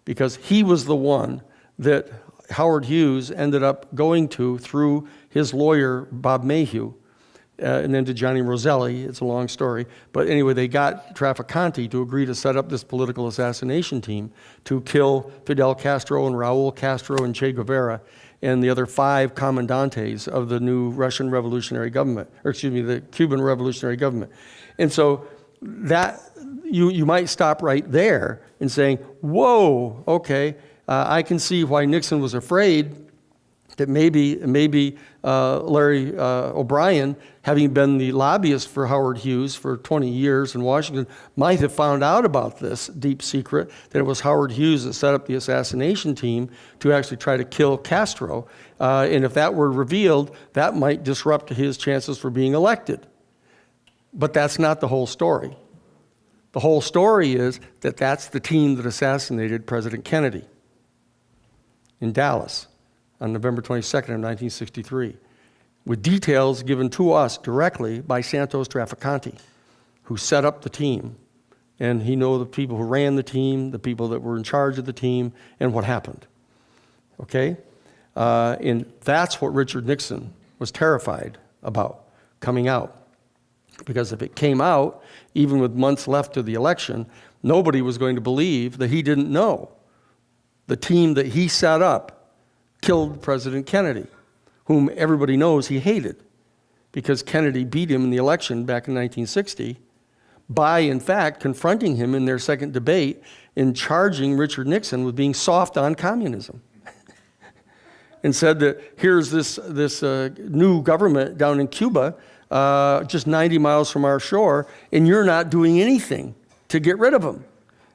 because he was the one that Howard Hughes ended up going to through his lawyer, Bob Mayhew, and then to Johnny Roselli. It's a long story. But anyway, they got Trafficante to agree to set up this political assassination team to kill Fidel Castro and Raul Castro and Che Guevara and the other 5 commandantes of the new Russian revolutionary government, or excuse me, the Cuban revolutionary government. And so that, you might stop right there and saying, whoa, okay, I can see why Nixon was afraid that maybe Larry O'Brien, having been the lobbyist for Howard Hughes for 20 years in Washington, might have found out about this deep secret, that it was Howard Hughes that set up the assassination team to actually try to kill Castro. And if that were revealed, that might disrupt his chances for being elected. But that's not the whole story. The whole story is that that's the team that assassinated President Kennedy in Dallas on November 22nd of 1963, with details given to us directly by Santos Trafficante, who set up the team. And he knew the people who ran the team, the people that were in charge of the team, and what happened. Okay? And that's what Richard Nixon was terrified about coming out. Because if it came out, even with months left to the election, nobody was going to believe that he didn't know. The team that he set up killed President Kennedy, whom everybody knows he hated, because Kennedy beat him in the election back in 1960 by, in fact, confronting him in their second debate and charging Richard Nixon with being soft on communism. And said that here's this new government down in Cuba, just 90 miles from our shore, and you're not doing anything to get rid of them.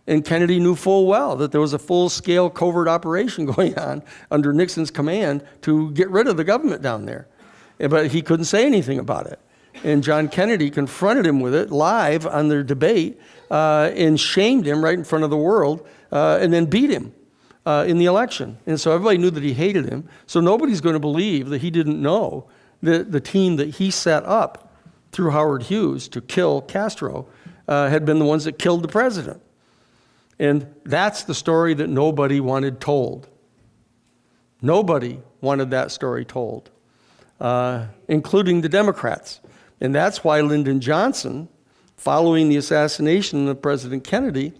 And Kennedy knew full well that there was a full-scale covert operation going on under Nixon's command to get rid of the government down there. But he couldn't say anything about it. And John Kennedy confronted him with it live on their debate and shamed him right in front of the world and then beat him in the election. And so everybody knew that he hated him. So nobody's going to believe that he didn't know that the team that he set up through Howard Hughes to kill Castro had been the ones that killed the president. And that's the story that nobody wanted told. Nobody wanted that story told, including the Democrats. And that's why Lyndon Johnson, following the assassination of President Kennedy,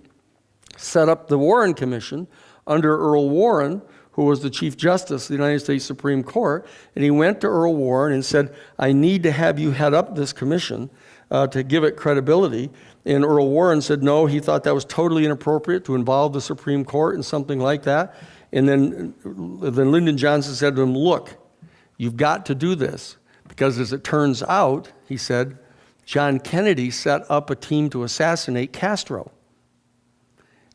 set up the Warren Commission under Earl Warren, who was the Chief Justice of the United States Supreme Court. And he went to Earl Warren and said, I need to have you head up this commission to give it credibility. And Earl Warren said no, he thought that was totally inappropriate to involve the Supreme Court in something like that. And then Lyndon Johnson said to him, look, you've got to do this. Because as it turns out, he said, John Kennedy set up a team to assassinate Castro.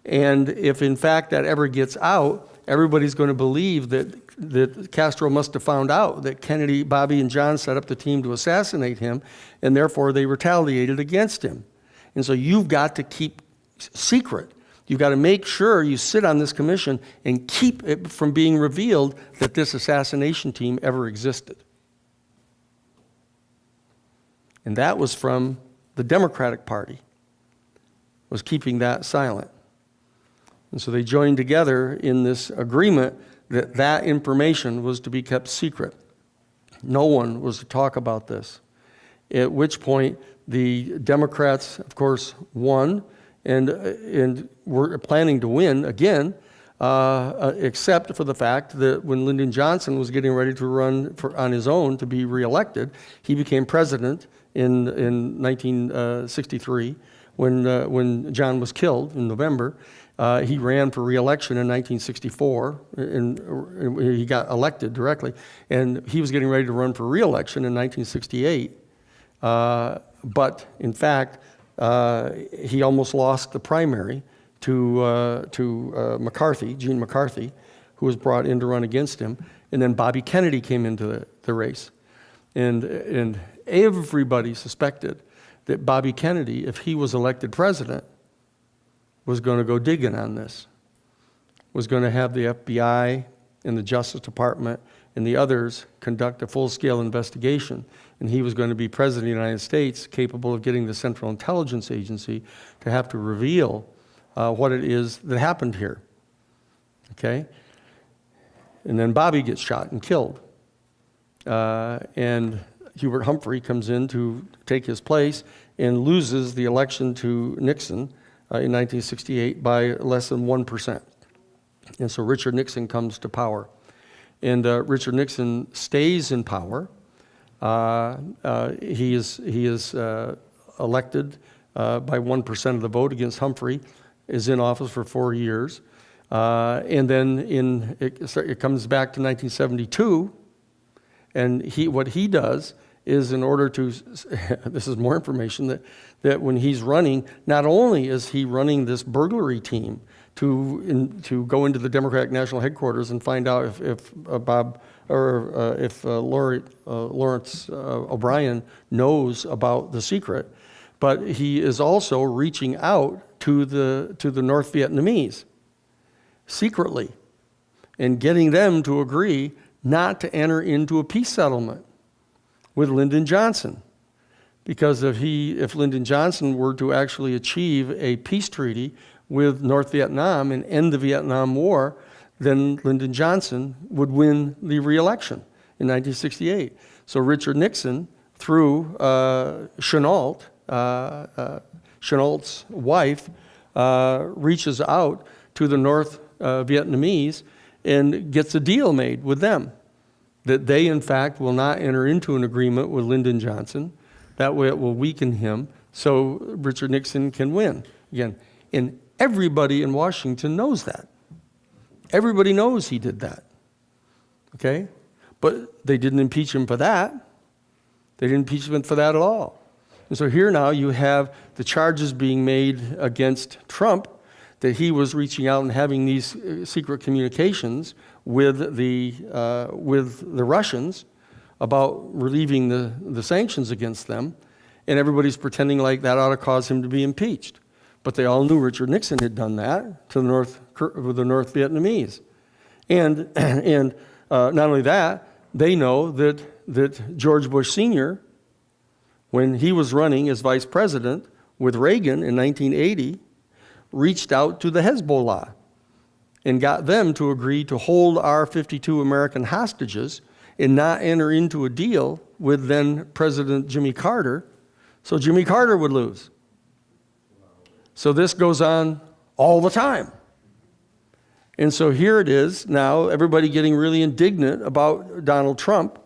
And if in fact that ever gets out, everybody's going to believe that Castro must have found out that Kennedy, Bobby, and John set up the team to assassinate him, and therefore they retaliated against him. And so you've got to keep secret. You've got to make sure you sit on this commission and keep it from being revealed that this assassination team ever existed. And that was from the Democratic Party, was keeping that silent. And so they joined together in this agreement that that information was to be kept secret. No one was to talk about this. At which point the Democrats, of course, won and were planning to win again, except for the fact that when Lyndon Johnson was getting ready to run on his own to be reelected, he became president in 1963 when John was killed in November. He ran for re-election in 1964, and he got elected directly. And he was getting ready to run for re-election in 1968. But in fact, he almost lost the primary to McCarthy, Gene McCarthy, who was brought in to run against him. And then Bobby Kennedy came into the race. And everybody suspected that Bobby Kennedy, if he was elected president, was going to go digging on this, was going to have the FBI and the Justice Department and the others conduct a full-scale investigation, and he was going to be president of the United States, capable of getting the Central Intelligence Agency to have to reveal what it is that happened here. okay? And then Bobby gets shot and killed. And Hubert Humphrey comes in to take his place and loses the election to Nixon in 1968 by less than 1%. And so Richard Nixon comes to power. And Richard Nixon stays in power. He is elected by 1% of the vote against Humphrey, is in office for 4 years. And then it comes back to 1972, and what he does is, in order to, this is more information, that when he's running, not only is he running this burglary team to go into the Democratic National Headquarters and find out if Lawrence O'Brien knows about the secret, but he is also reaching out to the North Vietnamese secretly and getting them to agree not to enter into a peace settlement with Lyndon Johnson. Because if Lyndon Johnson were to actually achieve a peace treaty with North Vietnam and end the Vietnam War, then Lyndon Johnson would win the re-election in 1968. So Richard Nixon, through Chenault's wife, reaches out to the North Vietnamese and gets a deal made with them that they, in fact, will not enter into an agreement with Lyndon Johnson. That way it will weaken him so Richard Nixon can win. Again, and everybody in Washington knows that. Everybody knows he did that. Okay? But they didn't impeach him for that. They didn't impeach him for that at all. And so here now you have the charges being made against Trump that he was reaching out and having these secret communications with the Russians about relieving the sanctions against them, and everybody's pretending like that ought to cause him to be impeached. But they all knew Richard Nixon had done that to the North Vietnamese, and not only that, they know that George Bush Sr., when he was running as vice president with Reagan in 1980, reached out to the Hezbollah and got them to agree to hold our 52 American hostages and not enter into a deal with then President Jimmy Carter, so Jimmy Carter would lose. So this goes on all the time. And so here it is now, everybody getting really indignant about Donald Trump,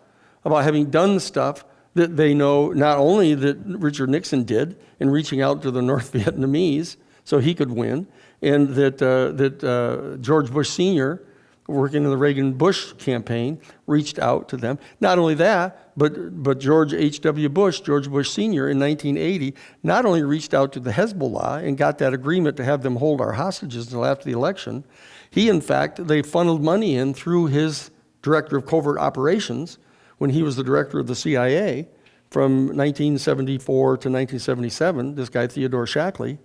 about having done stuff that they know not only that Richard Nixon did in reaching out to the North Vietnamese so he could win, and that George Bush Sr., working in the Reagan-Bush campaign, reached out to them. Not only that, but George H.W. Bush, George Bush Sr., in 1980, not only reached out to the Hezbollah and got that agreement to have them hold our hostages until after the election, they funneled money in through his director of covert operations when he was the director of the CIA from 1974 to 1977, this guy Theodore Shackley.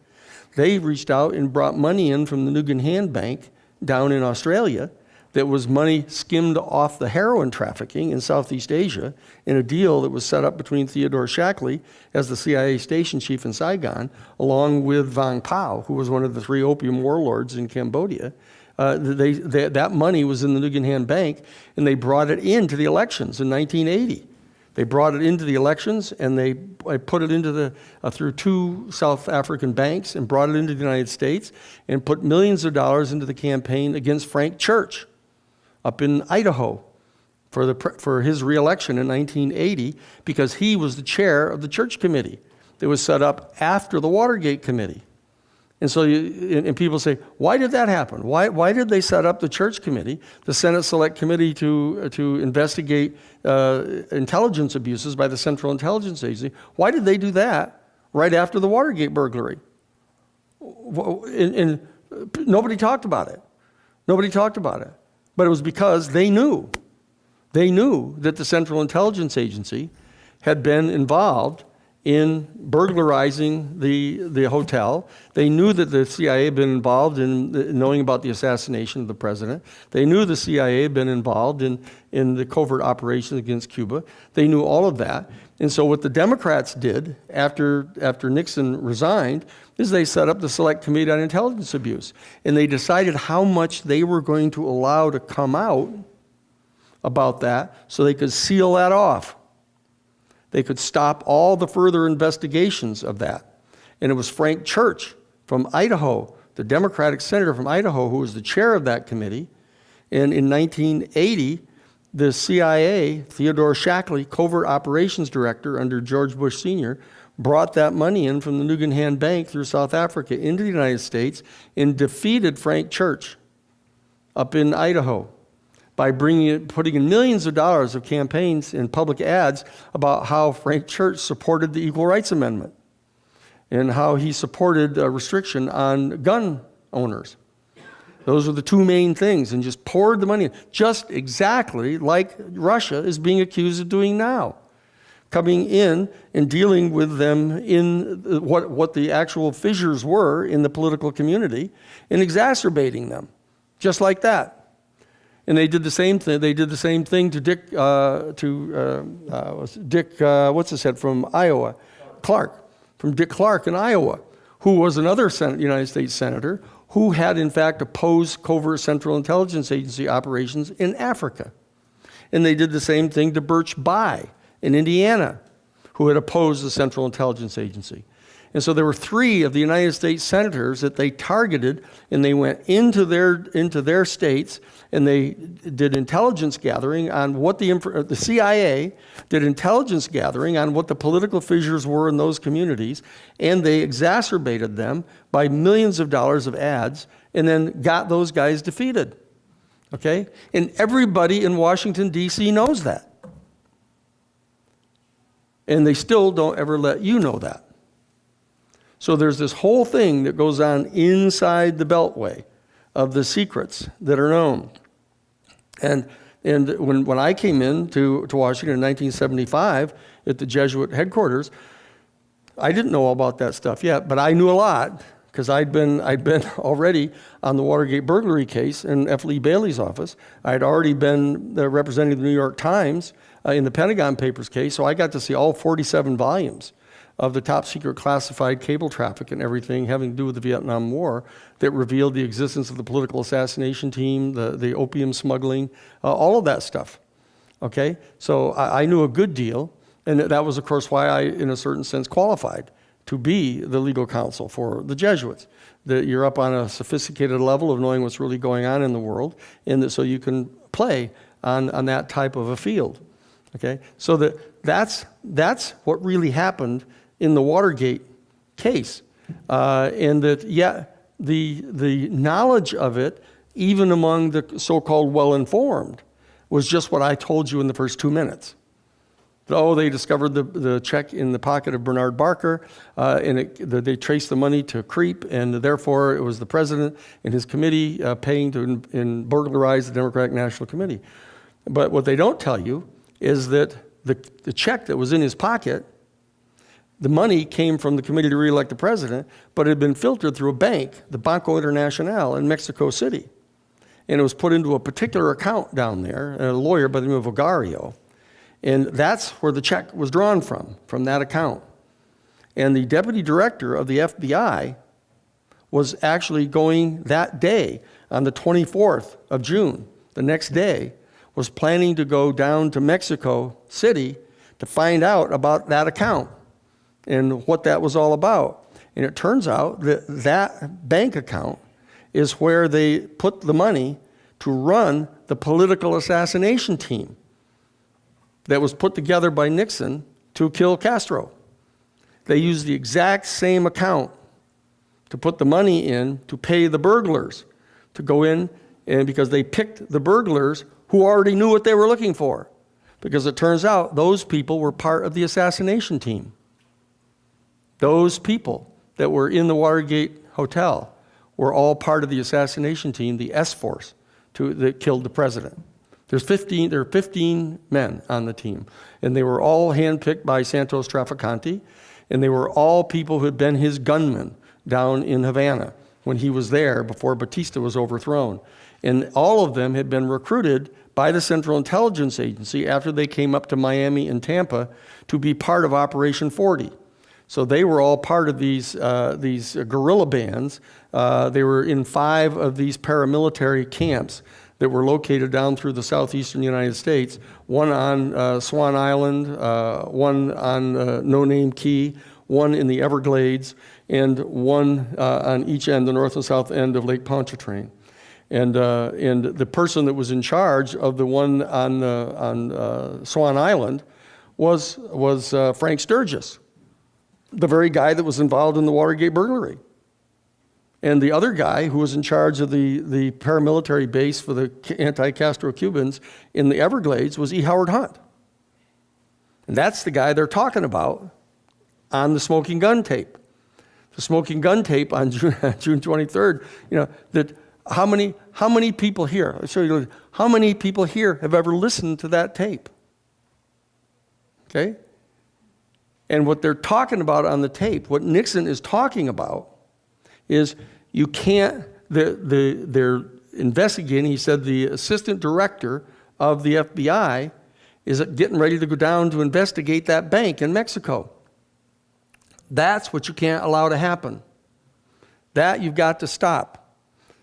They reached out and brought money in from the Nugan Hand Bank down in Australia that was money skimmed off the heroin trafficking in Southeast Asia in a deal that was set up between Theodore Shackley as the CIA station chief in Saigon, along with Vang Pao, who was one of the 3 opium warlords in Cambodia. That money was in the Nugan Hand Bank, and they brought it into the elections in 1980. They brought it into the elections, and they put it into through 2 South African banks and brought it into the United States and put millions of dollars into the campaign against Frank Church up in Idaho for his reelection in 1980, because he was the chair of the Church Committee that was set up after the Watergate Committee. And so and people say, why did that happen? Why did they set up the Church Committee, the Senate Select Committee to investigate intelligence abuses by the Central Intelligence Agency? Why did they do that right after the Watergate burglary? And nobody talked about it. Nobody talked about it. But it was because they knew that the Central Intelligence Agency had been involved in burglarizing the hotel. They knew that the CIA had been involved in knowing about the assassination of the president. They knew the CIA had been involved in the covert operations against Cuba. They knew all of that. And so what the Democrats did after Nixon resigned is they set up the Select Committee on Intelligence Abuse. And they decided how much they were going to allow to come out about that so they could seal that off. They could stop all the further investigations of that. And it was Frank Church from Idaho, the Democratic senator from Idaho, who was the chair of that committee. And in 1980, the CIA, Theodore Shackley, covert operations director under George Bush Sr., brought that money in from the Nugan Bank through South Africa into the United States and defeated Frank Church up in Idaho by putting in millions of dollars of campaigns and public ads about how Frank Church supported the Equal Rights Amendment and how he supported a restriction on gun owners. Those were the two main things, and just poured the money in, just exactly like Russia is being accused of doing now, coming in and dealing with them in what the actual fissures were in the political community and exacerbating them, just like that. And they did the same thing. They did the same thing to Dick, what's his head from Iowa, Clark, from Dick Clark in Iowa, who was another United States senator who had in fact opposed covert Central Intelligence Agency operations in Africa. And they did the same thing to Birch Bayh in Indiana, who had opposed the Central Intelligence Agency. And so there were 3 of the United States senators that they targeted, and they went into their states, and they did intelligence gathering on what the CIA did intelligence gathering on what the political fissures were in those communities, and they exacerbated them by millions of dollars of ads, and then got those guys defeated. Okay? And everybody in Washington, D.C. knows that. And they still don't ever let you know that. So there's this whole thing that goes on inside the Beltway of the secrets that are known. And when I came in to Washington in 1975 at the Jesuit headquarters, I didn't know all about that stuff yet, but I knew a lot because I'd been already on the Watergate burglary case in F. Lee Bailey's office. I'd already been representing the New York Times in the Pentagon Papers case, so I got to see all 47 volumes of the top secret classified cable traffic and everything having to do with the Vietnam War that revealed the existence of the political assassination team, the opium smuggling, all of that stuff. Okay? So I knew a good deal, and that was, of course, why I, in a certain sense, qualified to be the legal counsel for the Jesuits. That you're up on a sophisticated level of knowing what's really going on in the world, and that so you can play on that type of a field. Okay? So that's what really happened in the Watergate case. And that, the knowledge of it, even among the so-called well-informed, was just what I told you in the first 2 minutes. Oh, they discovered the check in the pocket of Bernard Barker, and they traced the money to Creep, and therefore it was the president and his committee paying to burglarize the Democratic National Committee. But what they don't tell you is that the check that was in his pocket, the money came from the committee to re-elect the president, but it had been filtered through a bank, the Banco Internacional in Mexico City. And it was put into a particular account down there, a lawyer by the name of Ogario. And that's where the check was drawn from that account. And the deputy director of the FBI was actually going that day, on the 24th of June, the next day, was planning to go down to Mexico City to find out about that account and what that was all about. And it turns out that that bank account is where they put the money to run the political assassination team that was put together by Nixon to kill Castro. They used the exact same account to put the money in to pay the burglars to go in, and because they picked the burglars who already knew what they were looking for. Because it turns out those people were part of the assassination team. Those people that were in the Watergate Hotel were all part of the assassination team, the S-Force, that killed the president. There are 15 men on the team, and they were all handpicked by Santos Trafficante, And they were all people who had been his gunmen down in Havana when he was there before Batista was overthrown. And all of them had been recruited by the Central Intelligence Agency after they came up to Miami and Tampa to be part of Operation 40. So they were all part of these guerrilla bands. They were in 5 of these paramilitary camps that were located down through the southeastern United States, one on Swan Island, one on No Name Key, one in the Everglades, and one on each end, the north and south end of Lake Pontchartrain. And the person that was in charge of the one on Swan Island was Frank Sturgis, the very guy that was involved in the Watergate burglary. And the other guy who was in charge of the paramilitary base for the anti-Castro Cubans in the Everglades was E. Howard Hunt. And that's the guy they're talking about on the smoking gun tape. The smoking gun tape on June 23rd, that how many people here, I'll show you, how many people here have ever listened to that tape? Okay? And what they're talking about on the tape, what Nixon is talking about, is you can't, they're investigating, he said the assistant director of the FBI is getting ready to go down to investigate that bank in Mexico. That's what you can't allow to happen. That you've got to stop.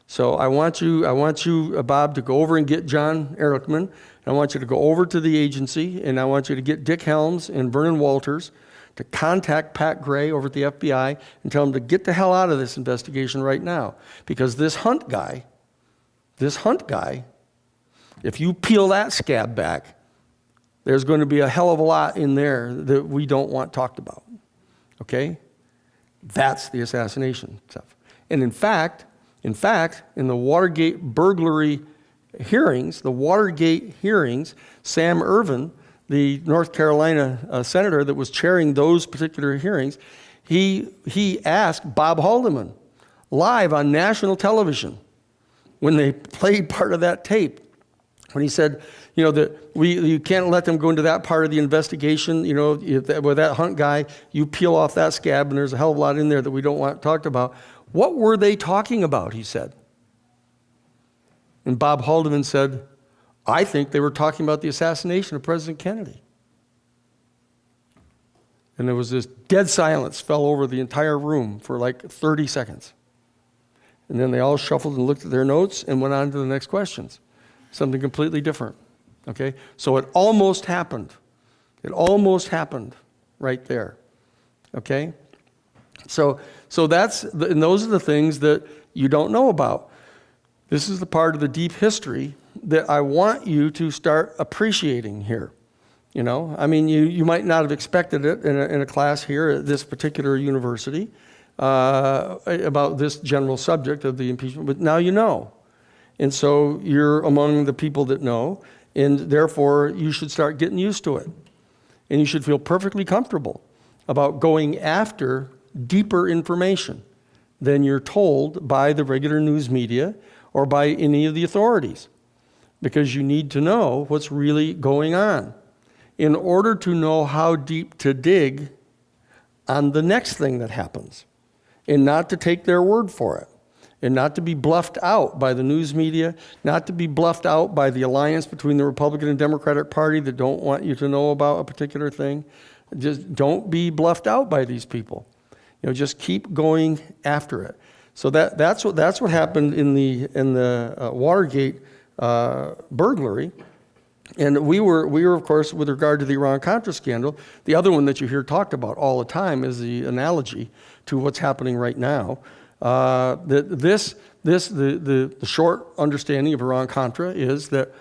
So I want you, Bob, to go over and get John Ehrlichman. I want you to go over to the agency, and I want you to get Dick Helms and Vernon Walters to contact Pat Gray over at the FBI and tell him to get the hell out of this investigation right now. Because this Hunt guy, if you peel that scab back, there's going to be a hell of a lot in there that we don't want talked about. Okay? That's the assassination stuff. And in fact, in the Watergate burglary hearings, Sam Ervin, the North Carolina senator that was chairing those particular hearings, he asked Bob Haldeman live on national television when they played part of that tape, when he said, you can't let them go into that part of the investigation, with that Hunt guy, you peel off that scab and there's a hell of a lot in there that we don't want talked about. What were they talking about, he said. And Bob Haldeman said, I think they were talking about the assassination of President Kennedy. And there was this dead silence fell over the entire room for like 30 seconds. And then they all shuffled and looked at their notes and went on to the next questions. Something completely different. Okay? So it almost happened. It almost happened right there. Okay? So and those are the things that you don't know about. This is the part of the deep history that I want you to start appreciating here. You might not have expected it in a class here at this particular university about this general subject of the impeachment, but now you know. And so you're among the people that know, and therefore you should start getting used to it. And you should feel perfectly comfortable about going after deeper information than you're told by the regular news media or by any of the authorities, because you need to know what's really going on in order to know how deep to dig on the next thing that happens, and not to take their word for it, and not to be bluffed out by the news media, not to be bluffed out by the alliance between the Republican and Democratic Party that don't want you to know about a particular thing. Just don't be bluffed out by these people. Just keep going after it. So that's what happened in the Watergate burglary. And we were of course, with regard to the Iran-Contra scandal, the other one that you hear talked about all the time is the analogy to what's happening right now. The short understanding of Iran-Contra is that,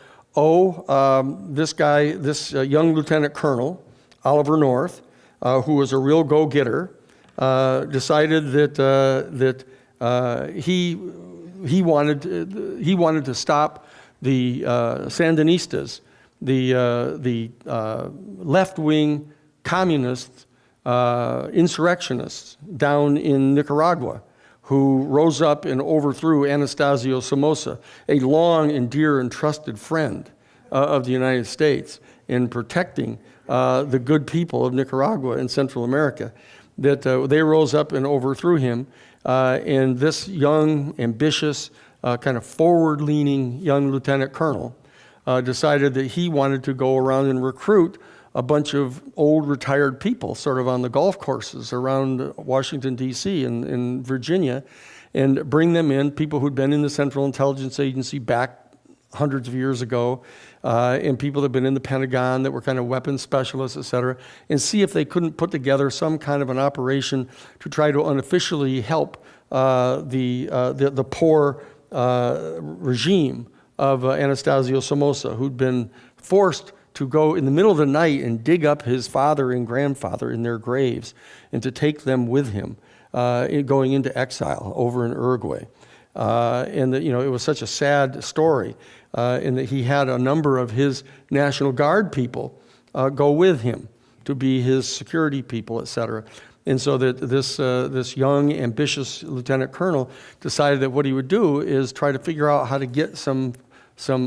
this young lieutenant colonel, Oliver North, who was a real go-getter, decided that he wanted to stop the Sandinistas, the left-wing communist insurrectionists down in Nicaragua, who rose up and overthrew Anastasio Somoza, a long and dear and trusted friend of the United States in protecting the good people of Nicaragua and Central America. that they rose up and overthrew him. And this young, ambitious, kind of forward-leaning young lieutenant colonel decided that he wanted to go around and recruit a bunch of old retired people sort of on the golf courses around Washington, D.C. and Virginia, and bring them in, people who'd been in the Central Intelligence Agency back hundreds of years ago, and people that had been in the Pentagon that were kind of weapons specialists, et cetera, and see if they couldn't put together some kind of an operation to try to unofficially help the poor regime of Anastasio Somoza, who'd been forced to go in the middle of the night and dig up his father and grandfather in their graves and to take them with him going into exile over in Uruguay. And that, it was such a sad story, in that he had a number of his National Guard people go with him to be his security people, et cetera. And so that this young, ambitious lieutenant colonel decided that what he would do is try to figure out how to get some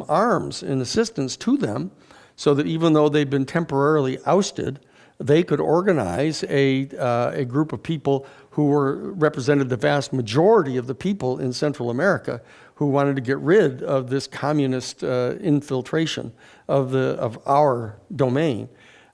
arms and assistance to them, so that even though they'd been temporarily ousted, they could organize a group of people who represented the vast majority of the people in Central America who wanted to get rid of this communist infiltration of our domain.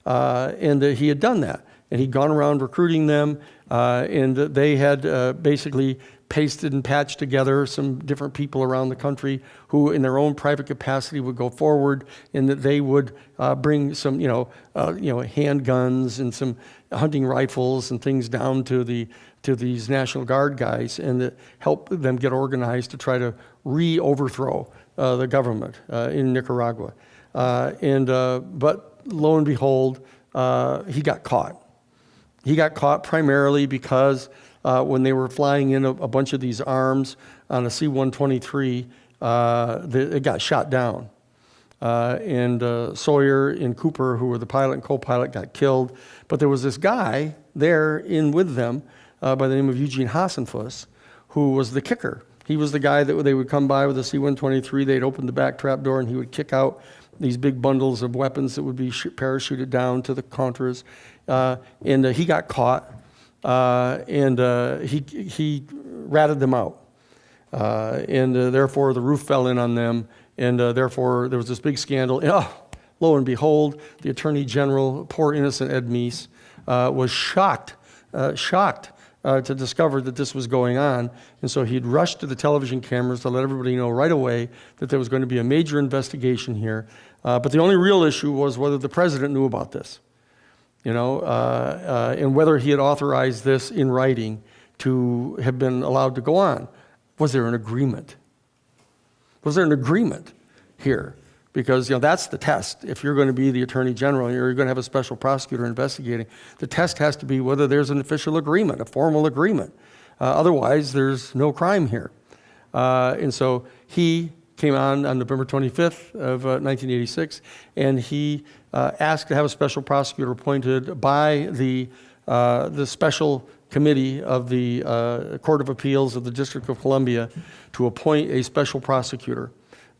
And he had done that. And he'd gone around recruiting them, and they had basically pasted and patched together some different people around the country who in their own private capacity would go forward, and that they would bring some, handguns and some hunting rifles and things down to these National Guard guys, and that help them get organized to try to re-overthrow the government in Nicaragua. But lo and behold, he got caught. He got caught primarily because when they were flying in a bunch of these arms on a C-123, it got shot down. And Sawyer and Cooper, who were the pilot and co-pilot, got killed. But there was this guy there with them by the name of Eugene Hassenfuss, who was the kicker. He was the guy that they would come by with a C-123, they'd open the back trap door, and he would kick out these big bundles of weapons that would be parachuted down to the Contras. And he got caught, and he ratted them out. And therefore, the roof fell in on them, and therefore, there was this big scandal. And, lo and behold, the Attorney General, poor innocent Ed Meese, was shocked to discover that this was going on. And so he'd rushed to the television cameras to let everybody know right away that there was going to be a major investigation here. But the only real issue was whether the president knew about this, and whether he had authorized this in writing to have been allowed to go on. Was there an agreement? Was there an agreement here? Because that's the test. If you're going to be the Attorney General and you're going to have a special prosecutor investigating, the test has to be whether there's an official agreement, a formal agreement. Otherwise, there's no crime here. And so he came on November 25th of 1986, and he asked to have a special prosecutor appointed by the special committee of the Court of Appeals of the District of Columbia to appoint a special prosecutor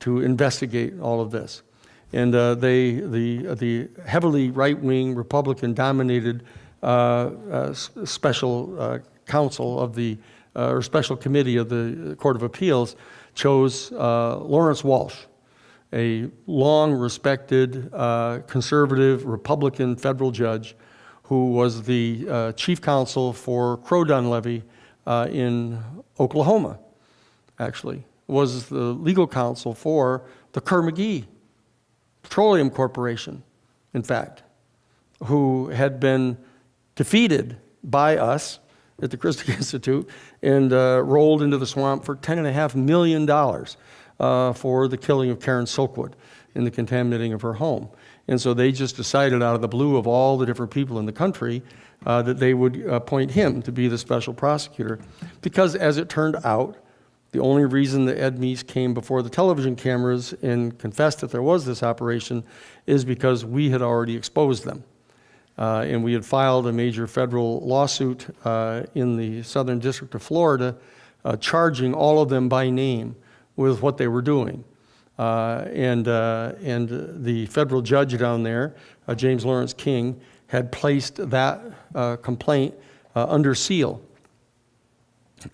to investigate all of this. And the heavily right-wing Republican-dominated special counsel of the or special committee of the Court of Appeals chose Lawrence Walsh, a long-respected conservative Republican federal judge who was the chief counsel for Crow-Dunlevy in Oklahoma, actually. Was the legal counsel for the Kerr-McGee Petroleum Corporation, in fact, who had been defeated by us at the Christie Institute and rolled into the swamp for $10.5 million for the killing of Karen Silkwood and the contaminating of her home. And so they just decided out of the blue of all the different people in the country that they would appoint him to be the special prosecutor. Because as it turned out, the only reason that Ed Meese came before the television cameras and confessed that there was this operation is because we had already exposed them. And we had filed a major federal lawsuit in the Southern District of Florida, charging all of them by name with what they were doing. And the federal judge down there, James Lawrence King, had placed that complaint under seal.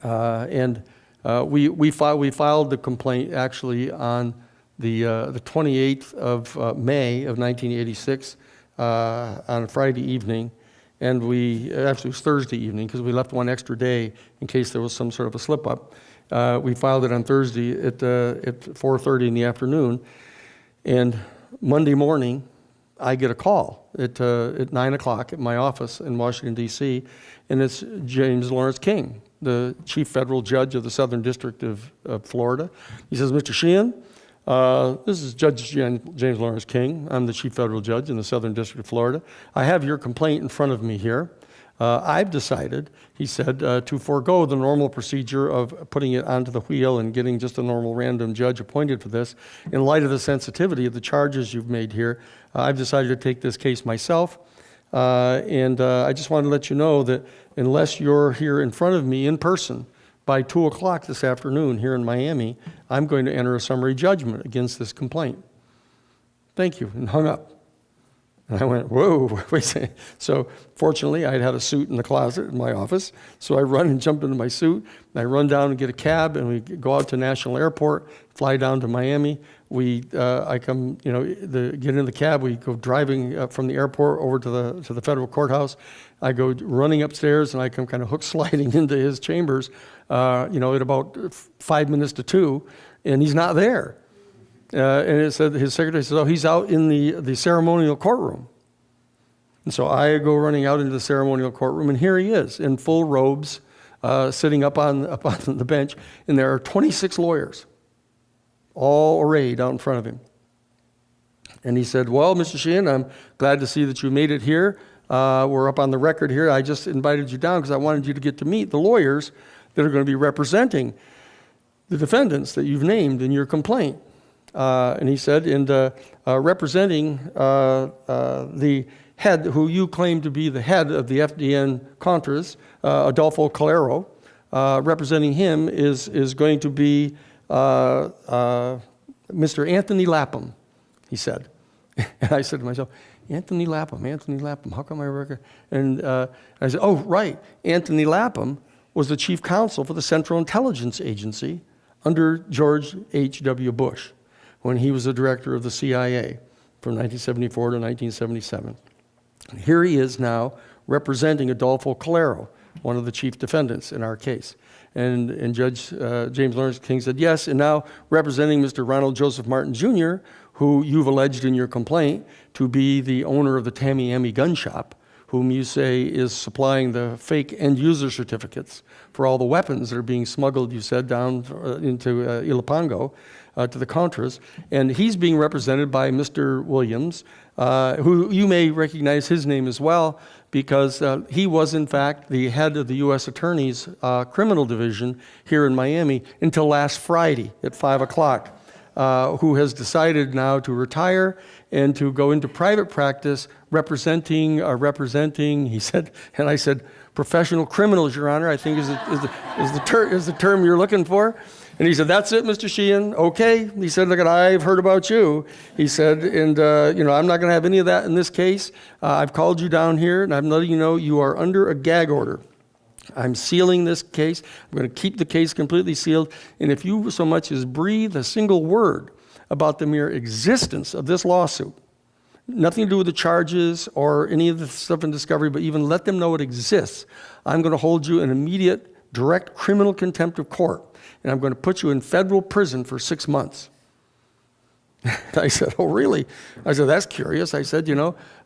We filed the complaint actually on the 28th of May of 1986 on a Friday evening, and actually it was Thursday evening because we left one extra day in case there was some sort of a slip up. We filed it on Thursday at 4:30 in the afternoon, and Monday morning I get a call at 9 o'clock at my office in Washington, D.C., and it's James Lawrence King, the chief federal judge of the Southern District of Florida. He says, Mr. Sheehan, this is Judge James Lawrence King. I'm the chief federal judge in the Southern District of Florida. I have your complaint in front of me here. I've decided, he said, to forego the normal procedure of putting it onto the wheel and getting just a normal random judge appointed for this. In light of the sensitivity of the charges you've made here, I've decided to take this case myself. And I just want to let you know that unless you're here in front of me in person by 2 o'clock this afternoon here in Miami, I'm going to enter a summary judgment against this complaint. Thank you, and hung up. And I went, whoa, wait a second. So fortunately, I'd had a suit in the closet in my office. So I run and jump into my suit. And I run down and get a cab, and we go out to National Airport, fly down to Miami. I come, get in the cab. We go driving from the airport over to the federal courthouse. I go running upstairs, and I come kind of hook sliding into his chambers, at about 5 minutes to 2, and he's not there. And it said, his secretary says, oh, he's out in the ceremonial courtroom. And so I go running out into the ceremonial courtroom, and here he is in full robes, sitting up on the bench, and there are 26 lawyers, all arrayed out in front of him. And he said, well, Mr. Sheehan, I'm glad to see that you made it here. We're up on the record here. I just invited you down because I wanted you to get to meet the lawyers that are going to be representing the defendants that you've named in your complaint. And he said, representing the head, who you claim to be the head of the FDN Contras, Adolfo Calero, representing him is going to be Mr. Anthony Lapham, he said. And I said to myself, Anthony Lapham, how come I record? And I said, oh, right, Anthony Lapham was the chief counsel for the Central Intelligence Agency under George H.W. Bush, when he was the director of the CIA from 1974 to 1977. And here he is now representing Adolfo Calero, one of the chief defendants in our case. And Judge James Lawrence King said, yes, and now representing Mr. Ronald Joseph Martin Jr., who you've alleged in your complaint to be the owner of the Tamiami gun shop, whom you say is supplying the fake end-user certificates for all the weapons that are being smuggled, you said, down into Ilopango, to the Contras. And he's being represented by Mr. Williams, who you may recognize his name as well, because he was, in fact, the head of the U.S. Attorney's criminal division here in Miami until last Friday at 5 o'clock, who has decided now to retire and to go into private practice representing, he said, and I said, professional criminals, Your Honor, I think is the term you're looking for. And he said, that's it, Mr. Sheehan, okay. He said, look, I've heard about you. He said, and I'm not gonna have any of that in this case. I've called you down here and I'm letting you know you are under a gag order. I'm sealing this case. I'm gonna keep the case completely sealed. And if you so much as breathe a single word about the mere existence of this lawsuit, nothing to do with the charges or any of the stuff in discovery, but even let them know it exists, I'm gonna hold you in immediate, direct criminal contempt of court. And I'm going to put you in federal prison for 6 months. I said, oh, really? I said, that's curious. I said,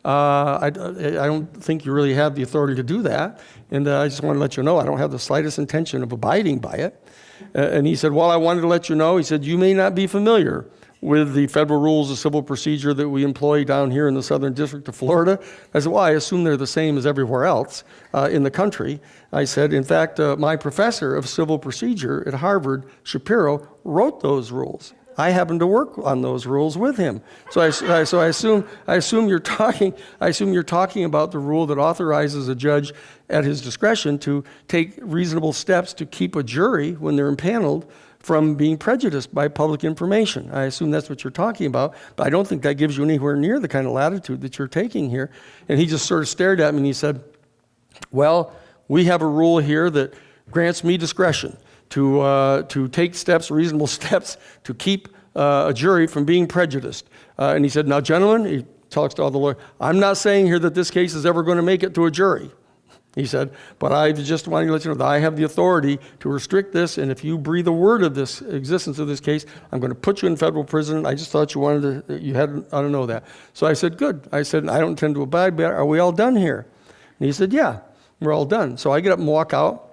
I don't think you really have the authority to do that. And I just want to let you know I don't have the slightest intention of abiding by it. And he said, well, I wanted to let you know. He said, you may not be familiar with the federal rules of civil procedure that we employ down here in the Southern District of Florida. I said, well, I assume they're the same as everywhere else in the country. I said, in fact, my professor of civil procedure at Harvard, Shapiro, wrote those rules. I happen to work on those rules with him. So I assume you're talking about the rule that authorizes a judge at his discretion to take reasonable steps to keep a jury when they're impaneled from being prejudiced by public information. I assume that's what you're talking about, but I don't think that gives you anywhere near the kind of latitude that you're taking here. And he just sort of stared at me and he said, well, we have a rule here that grants me discretion to take steps, reasonable steps, to keep a jury from being prejudiced. And he said, now, gentlemen, he talks to all the lawyers, I'm not saying here that this case is ever going to make it to a jury. He said, but I just wanted to let you know that I have the authority to restrict this, and if you breathe a word of this existence of this case, I'm going to put you in federal prison. I just thought you ought to know that. So I said, good. I said, I don't intend to abide by it. Are we all done here? And he said, yeah, we're all done. So I get up and walk out.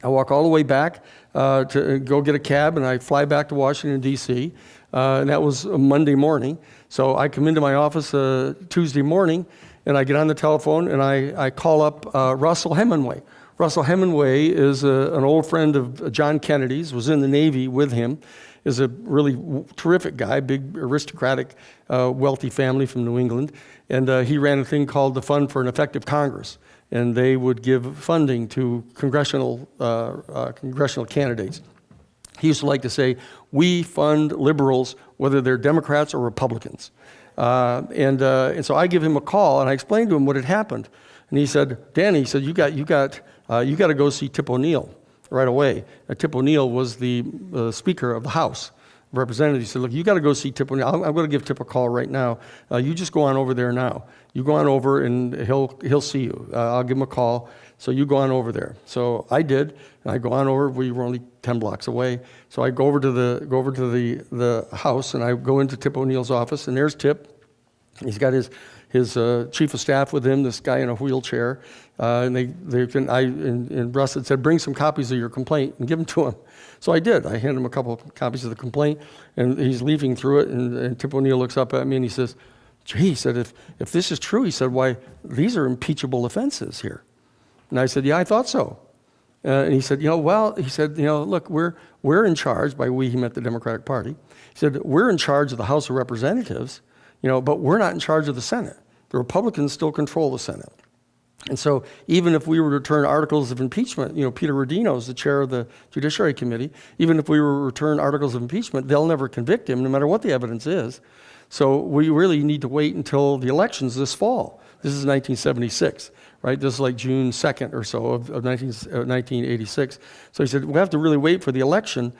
I walk all the way back to go get a cab, and I fly back to Washington, D.C., and that was a Monday morning. So I come into my office Tuesday morning, and I get on the telephone, and I call up Russell Hemingway. Russell Hemingway is an old friend of John Kennedy's, was in the Navy with him, is a really terrific guy, big aristocratic, wealthy family from New England, and he ran a thing called the Fund for an Effective Congress, and they would give funding to congressional candidates. He used to like to say, we fund liberals whether they're Democrats or Republicans. And so I give him a call, and I explained to him what had happened. And he said, Danny, he said, you got to go see Tip O'Neill right away. Tip O'Neill was the Speaker of the House of Representatives. He said, look, you got to go see Tip O'Neill. I'm going to give Tip a call right now. You just go on over there now. You go on over, and he'll see you. I'll give him a call. So you go on over there. So I did, and I go on over. We were only 10 blocks away. So I go over to the house, and I go into Tip O'Neill's office, and there's Tip. He's got his chief of staff with him, this guy in a wheelchair, and Russ had said, bring some copies of your complaint and give them to him. So I did. I handed him a couple of copies of the complaint, and he's leafing through it, and Tip O'Neill looks up at me, and he says, gee, he said, if this is true, he said, why, these are impeachable offenses here. And I said, yeah, I thought so. And he said, look, we're in charge, by we, he meant the Democratic Party. He said, we're in charge of the House of Representatives, but we're not in charge of the Senate. The Republicans still control the Senate. And so even if we were to return articles of impeachment, Peter Rodino is the chair of the Judiciary Committee, even if we were to return articles of impeachment, they'll never convict him, no matter what the evidence is. So we really need to wait until the elections this fall. This is 1976. Right, this is like June 2nd or so of 1986. So he said, we'll have to really wait for the election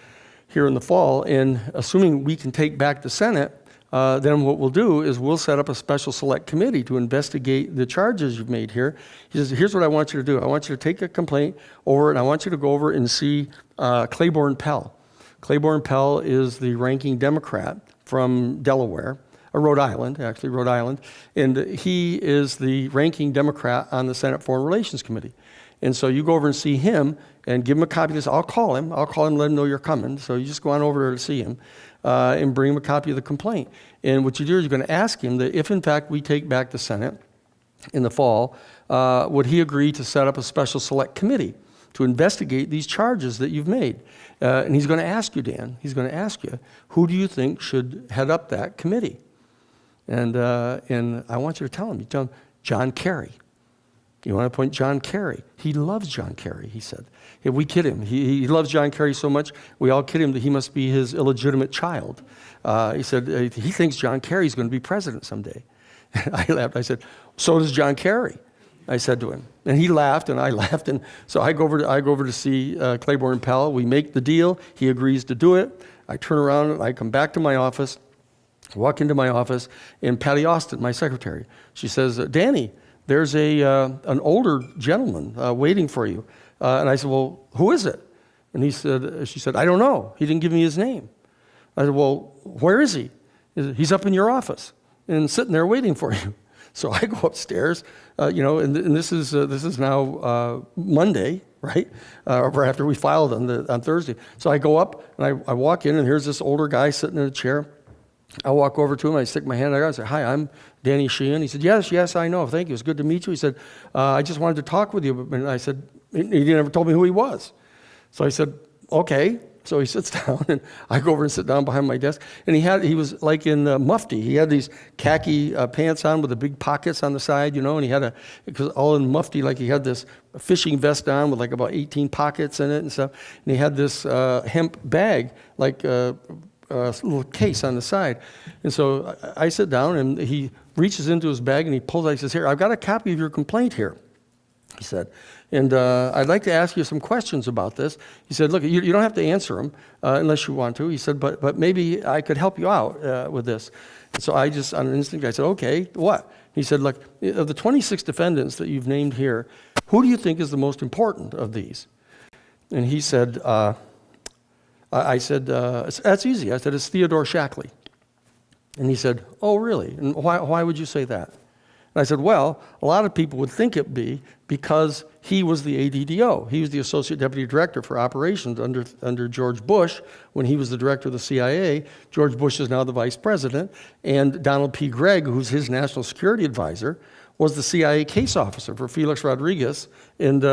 here in the fall, and assuming we can take back the Senate, then what we'll do is we'll set up a special select committee to investigate the charges you've made here. He says, here's what I want you to do. I want you to take a complaint over, and I want you to go over and see Claiborne Pell. Claiborne Pell is the ranking Democrat from Delaware. Rhode Island, and he is the ranking Democrat on the Senate Foreign Relations Committee. And so you go over and see him and give him a copy of this. I'll call him, let him know you're coming. So you just go on over there to see him and bring him a copy of the complaint. And what you do is you're going to ask him that if, in fact, we take back the Senate in the fall, would he agree to set up a special select committee to investigate these charges that you've made? And he's going to ask you, Dan, who do you think should head up that committee? And I want you to tell him, John Kerry. You want to appoint John Kerry. He loves John Kerry, he said. Yeah, we kid him. He loves John Kerry so much, we all kid him that he must be his illegitimate child. He said he thinks John Kerry's going to be president someday. I laughed. I said, so does John Kerry, I said to him. And he laughed, and I laughed. And so I go over to see Claiborne Pell. We make the deal. He agrees to do it. I turn around, and I come back to my office. Walk into my office, and Patty Austin, my secretary, she says, Danny, there's an older gentleman waiting for you. And I said, well, who is it? And she said, I don't know. He didn't give me his name. I said, well, where is he? He's up in your office and sitting there waiting for you. So I go upstairs, and this is now Monday, right? Or after we filed on Thursday. So I go up, and I walk in, and here's this older guy sitting in a chair. I walk over to him, I stick my hand out, I say, hi, I'm Danny Sheehan. He said, yes, I know, thank you, it's good to meet you. He said, I just wanted to talk with you. And I said, he never told me who he was. So I said, okay. So he sits down, and I go over and sit down behind my desk. And he was like in mufti. He had these khaki pants on with the big pockets on the side, and he had it was all in mufti, like he had this fishing vest on with like about 18 pockets in it and stuff. And he had this hemp bag, like a little case on the side. And so I sit down, and he reaches into his bag, and he pulls out, he says, here, I've got a copy of your complaint here. he said. And I'd like to ask you some questions about this. He said, look, you don't have to answer them unless you want to. He said, but maybe I could help you out with this. And so I just, on an instinct, I said, okay, what? He said, look, of the 26 defendants that you've named here, who do you think is the most important of these? And he said, I said, that's easy. I said, it's Theodore Shackley. And he said, oh, really? And why would you say that? And I said, well, a lot of people would think it'd be because he was the ADDO. He was the Associate Deputy Director for Operations under George Bush when he was the Director of the CIA. George Bush is now the Vice President. And Donald P. Gregg, who's his National Security Advisor, was the CIA case officer for Felix Rodriguez and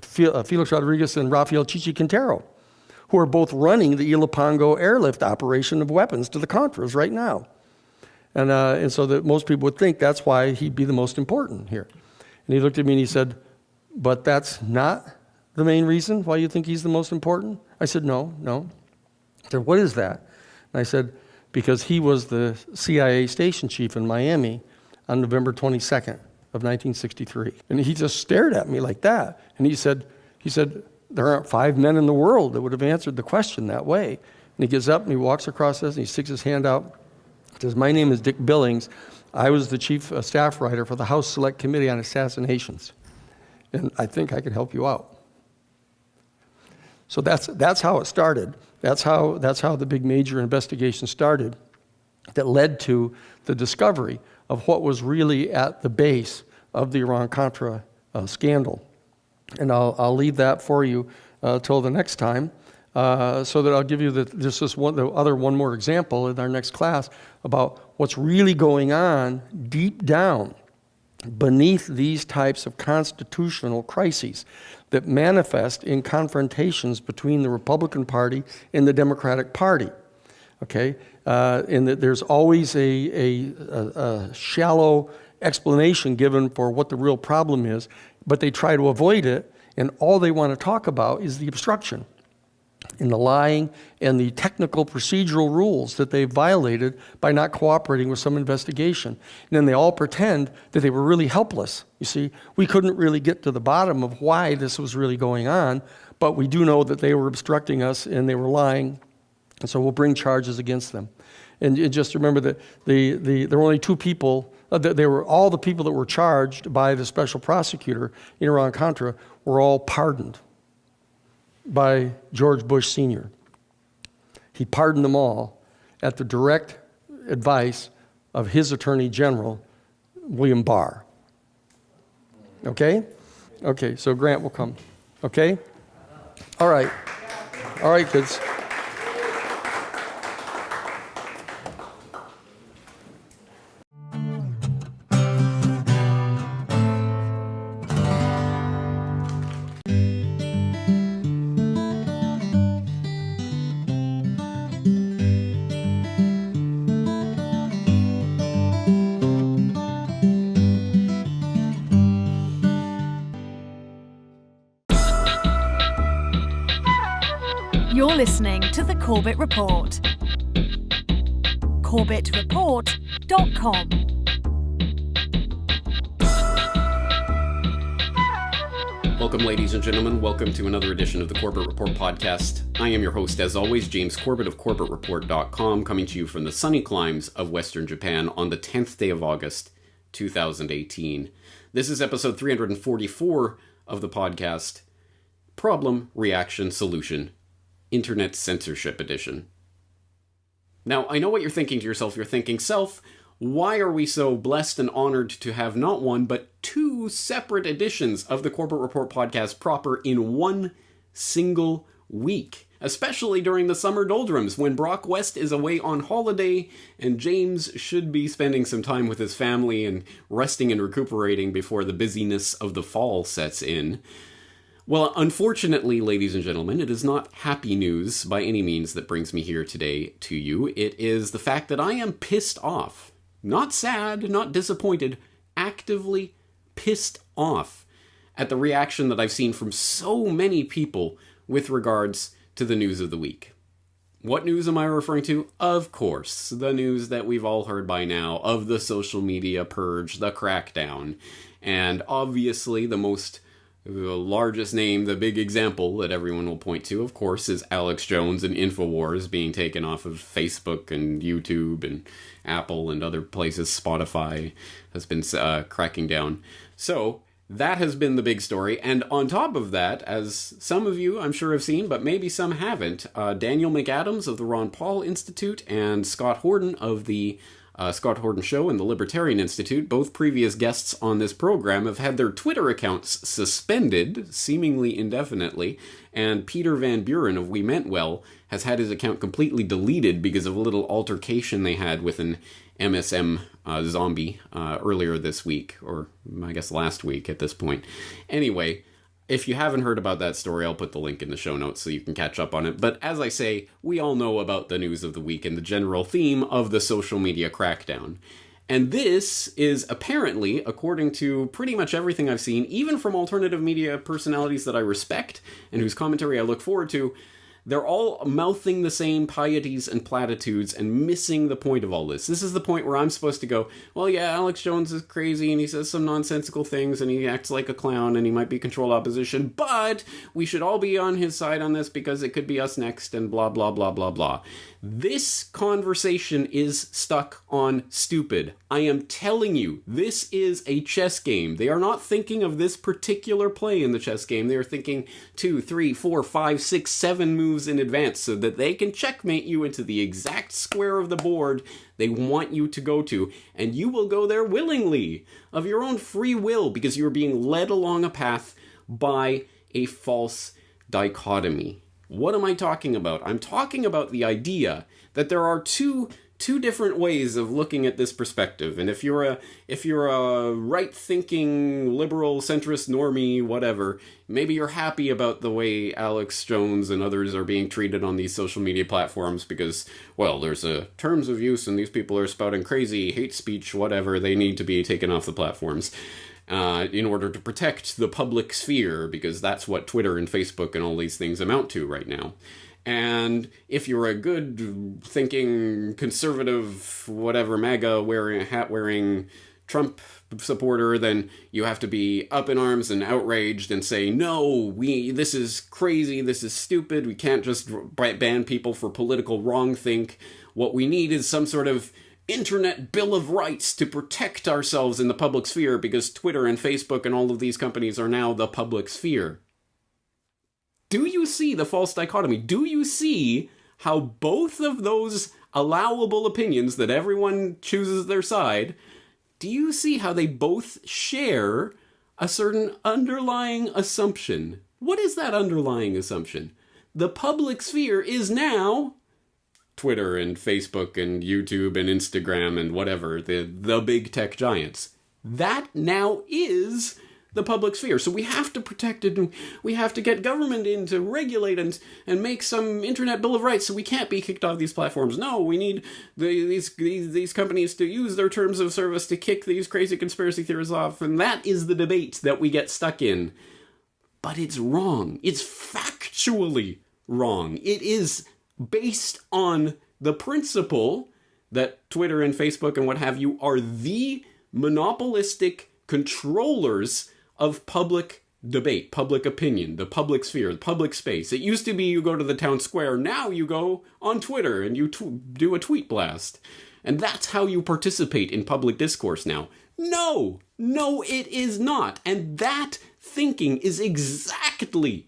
Felix Rodriguez and Rafael Chichi Quintero, who are both running the Ilopango airlift operation of weapons to the Contras right now. And so that most people would think that's why he'd be the most important here. And he looked at me and he said, but that's not the main reason why you think he's the most important? I said, no. He said, what is that? And I said, because he was the CIA station chief in Miami on November 22nd of 1963. And he just stared at me like that. And he said, there aren't 5 men in the world that would have answered the question that way. And he gets up and he walks across this and he sticks his hand out. He says, my name is Dick Billings. I was the chief staff writer for the House Select Committee on Assassinations. And I think I could help you out. So that's how it started. That's how the big major investigation started that led to the discovery of what was really at the base of the Iran-Contra scandal. And I'll leave that for you till the next time, so that I'll give you one more example in our next class about what's really going on deep down beneath these types of constitutional crises that manifest in confrontations between the Republican Party and the Democratic Party. Okay, and that there's always a shallow explanation given for what the real problem is, but they try to avoid it, and all they want to talk about is the obstruction and the lying and the technical procedural rules that they violated by not cooperating with some investigation. And then they all pretend that they were really helpless. You see, we couldn't really get to the bottom of why this was really going on, but we do know that they were obstructing us and they were lying, and so we'll bring charges against them. And just remember that there were only 2 people, all the people that were charged by the special prosecutor in Iran-Contra were all pardoned by George Bush Sr. He pardoned them all at the direct advice of his Attorney General, William Barr. Okay? Okay, so Grant will come. Okay? All right. All right, kids. You're listening to the Corbett Report. CorbettReport.com. Welcome, ladies and gentlemen. Welcome to another edition of the Corbett Report podcast. I am your host, as always, James Corbett of CorbettReport.com, coming to you from the sunny climes of Western Japan on the 10th day of August, 2018. This is episode 344 of the podcast, Problem, Reaction, Solution, Internet Censorship Edition. Now, I know what you're thinking to yourself. You're thinking, Self, why are we so blessed and honored to have not one, but 2 separate editions of the Corbett Report podcast proper in one single week? Especially during the summer doldrums, when Brock West is away on holiday, and James should be spending some time with his family and resting and recuperating before the busyness of the fall sets in. Well, unfortunately, ladies and gentlemen, it is not happy news by any means that brings me here today to you. It is the fact that I am pissed off. Not sad, not disappointed, actively pissed off at the reaction that I've seen from so many people with regards to the news of the week. What news am I referring to? Of course, the news that we've all heard by now of the social media purge, the crackdown. And obviously the largest name, the big example that everyone will point to, of course, is Alex Jones and InfoWars being taken off of Facebook and YouTube and Apple and other places. Spotify has been cracking down. So that has been the big story. And on top of that, as some of you I'm sure have seen, but maybe some haven't, Daniel McAdams of the Ron Paul Institute and Scott Horton of the Scott Horton Show and the Libertarian Institute, both previous guests on this program, have had their Twitter accounts suspended, seemingly indefinitely, and Peter Van Buren of We Meant Well has had his account completely deleted because of a little altercation they had with an MSM zombie earlier this week, or I guess last week at this point. Anyway, if you haven't heard about that story, I'll put the link in the show notes so you can catch up on it. But as I say, we all know about the news of the week and the general theme of the social media crackdown. And this is apparently, according to pretty much everything I've seen, even from alternative media personalities that I respect and whose commentary I look forward to, they're all mouthing the same pieties and platitudes and missing the point of all this. This is the point where I'm supposed to go, well, yeah, Alex Jones is crazy and he says some nonsensical things and he acts like a clown and he might be controlled opposition, but we should all be on his side on this because it could be us next and blah, blah, blah, blah, blah. This conversation is stuck on stupid. I am telling you, this is a chess game. They are not thinking of this particular play in the chess game. They are thinking 2, 3, 4, 5, 6, 7 moves in advance so that they can checkmate you into the exact square of the board they want you to go to, and you will go there willingly, of your own free will, because you are being led along a path by a false dichotomy. What am I talking about? I'm talking about the idea that there are two different ways of looking at this perspective. And if you're a right-thinking, liberal, centrist, normie, whatever, maybe you're happy about the way Alex Jones and others are being treated on these social media platforms because, well, there's a terms of use and these people are spouting crazy hate speech, whatever. They need to be taken off the platforms. In order to protect the public sphere, because that's what Twitter and Facebook and all these things amount to right now. And if you're a good thinking, conservative, whatever, MAGA hat-wearing Trump supporter, then you have to be up in arms and outraged and say, no, this is crazy, this is stupid, we can't just ban people for political wrongthink. What we need is some sort of Internet Bill of Rights to protect ourselves in the public sphere because Twitter and Facebook and all of these companies are now the public sphere. Do you see the false dichotomy? Do you see how both of those allowable opinions that everyone chooses their side, do you see how they both share a certain underlying assumption? What is that underlying assumption? The public sphere is now Twitter and Facebook and YouTube and Instagram and whatever, the big tech giants. That now is the public sphere. So we have to protect it and we have to get government in to regulate and make some Internet Bill of Rights so we can't be kicked off these platforms. No, we need these companies to use their terms of service to kick these crazy conspiracy theorists off. And that is the debate that we get stuck in. But it's wrong. It's factually wrong. It is based on the principle that Twitter and Facebook and what have you are the monopolistic controllers of public debate, public opinion, the public sphere, the public space. It used to be you go to the town square. Now you go on Twitter and you do a tweet blast. And that's how you participate in public discourse now. No, it is not. And that thinking is exactly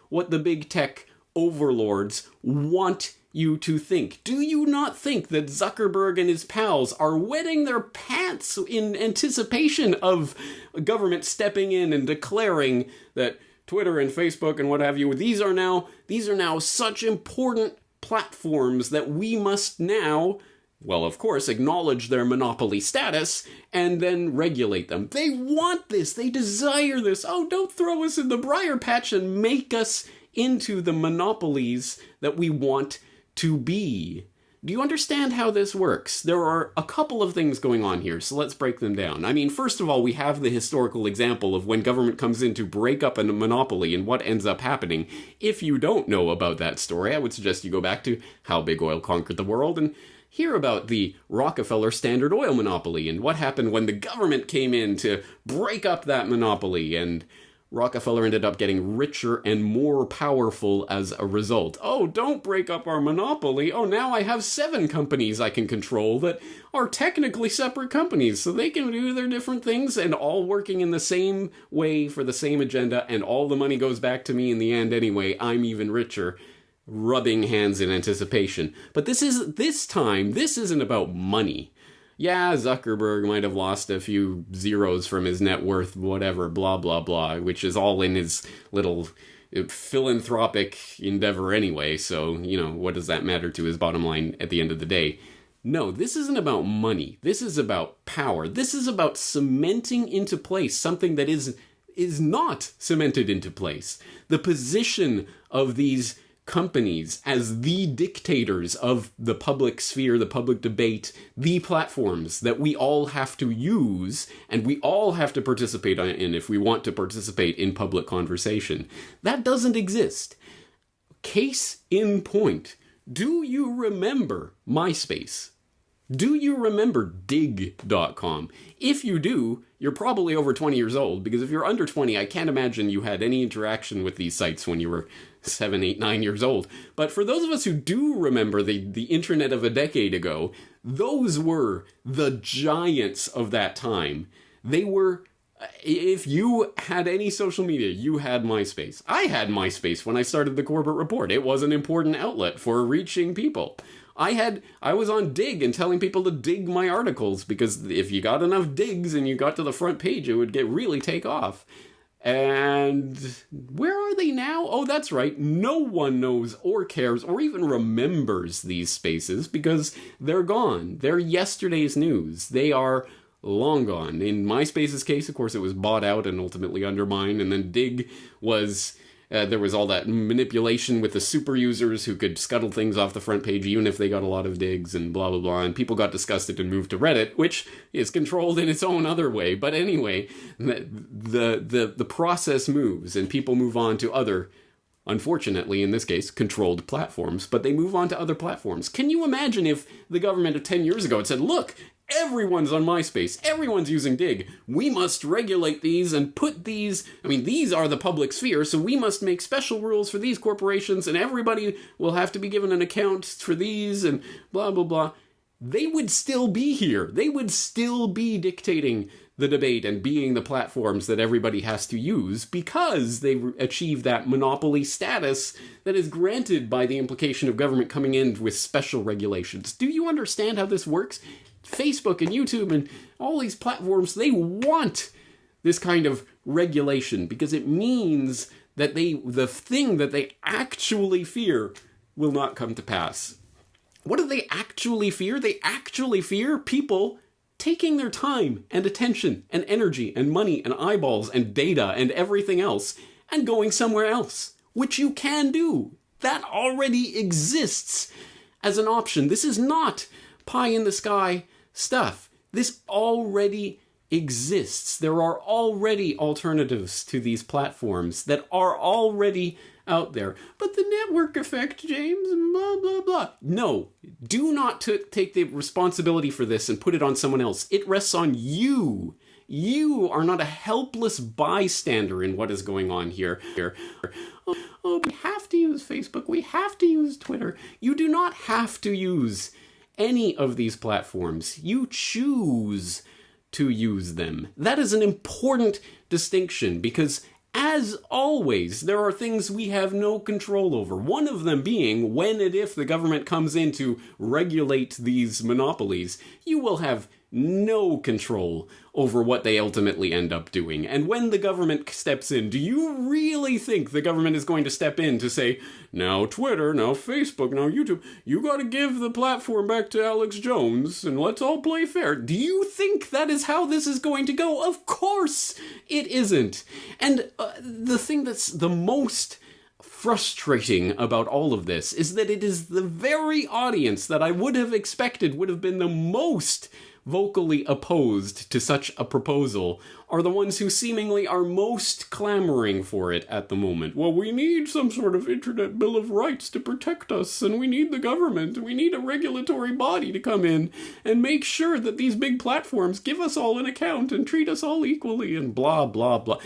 what the big tech overlords want you to think. Do you not think that Zuckerberg and his pals are wetting their pants in anticipation of government stepping in and declaring that Twitter and Facebook and what have you, these are now such important platforms that we must now, well, of course, acknowledge their monopoly status and then regulate them. They want this. They desire this. Oh, don't throw us in the briar patch and make us into the monopolies that we want to be. Do you understand how this works? There are a couple of things going on here, so let's break them down. I mean, first of all, we have the historical example of when government comes in to break up a monopoly and what ends up happening. If you don't know about that story, I would suggest you go back to How Big Oil Conquered the World and hear about the Rockefeller Standard Oil monopoly and what happened when the government came in to break up that monopoly, and Rockefeller ended up getting richer and more powerful as a result. Oh, don't break up our monopoly. Oh, now I have 7 companies I can control that are technically separate companies, so they can do their different things and all working in the same way for the same agenda, and all the money goes back to me in the end anyway. I'm even richer. Rubbing hands in anticipation. But this isn't about money. Yeah, Zuckerberg might have lost a few zeros from his net worth, whatever, blah, blah, blah, which is all in his little philanthropic endeavor anyway, so, what does that matter to his bottom line at the end of the day? No, this isn't about money. This is about power. This is about cementing into place something that is not cemented into place. The position of these companies as the dictators of the public sphere, the public debate, the platforms that we all have to use and we all have to participate in if we want to participate in public conversation. That doesn't exist. Case in point. Do you remember MySpace? Do you remember dig.com? If you do, you're probably over 20 years old, because if you're under 20, I can't imagine you had any interaction with these sites when you were 7, 8, 9 years old. But for those of us who do remember the internet of a decade ago, those were the giants of that time. They were, if you had any social media, you had MySpace. I had MySpace when I started the Corbett Report. It was an important outlet for reaching people. I was on Dig and telling people to dig my articles, because if you got enough digs and you got to the front page, it would really take off. And where are they now? Oh, that's right. No one knows or cares or even remembers these spaces because they're gone. They're yesterday's news. They are long gone. In MySpace's case, of course, it was bought out and ultimately undermined. And then Dig was... there was all that manipulation with the super users who could scuttle things off the front page even if they got a lot of digs and blah, blah, blah. And people got disgusted and moved to Reddit, which is controlled in its own other way. But anyway, the process moves and people move on to other, unfortunately, in this case, controlled platforms. But they move on to other platforms. Can you imagine if the government of 10 years ago had said, look, everyone's on MySpace. Everyone's using Dig. We must regulate these and put these... these are the public sphere, so we must make special rules for these corporations, and everybody will have to be given an account for these, and blah, blah, blah. They would still be here. They would still be dictating the debate and being the platforms that everybody has to use because they achieve that monopoly status that is granted by the implication of government coming in with special regulations. Do you understand how this works? Facebook and YouTube and all these platforms, they want this kind of regulation because it means that the thing that they actually fear will not come to pass. What do they actually fear? They actually fear people taking their time and attention and energy and money and eyeballs and data and everything else and going somewhere else, which you can do. That already exists as an option. This is not pie in the sky stuff. This already exists. There are already alternatives to these platforms that are already out there. But the network effect, James, blah, blah, blah. No, do not take the responsibility for this and put it on someone else. It rests on you. You are not a helpless bystander in what is going on here. Oh, we have to use Facebook. We have to use Twitter. You do not have to use any of these platforms. You choose to use them. That is an important distinction because, as always, there are things we have no control over. One of them being when and if the government comes in to regulate these monopolies, you will have no control over what they ultimately end up doing. And when the government steps in, do you really think the government is going to step in to say, now Twitter, now Facebook, now YouTube, you got to give the platform back to Alex Jones and let's all play fair? Do you think that is how this is going to go? Of course it isn't. And the thing that's the most frustrating about all of this is that it is the very audience that I would have expected would have been the most vocally opposed to such a proposal are the ones who seemingly are most clamoring for it at the moment. Well, we need some sort of internet bill of rights to protect us, and we need the government, and we need a regulatory body to come in and make sure that these big platforms give us all an account and treat us all equally, and blah, blah, blah.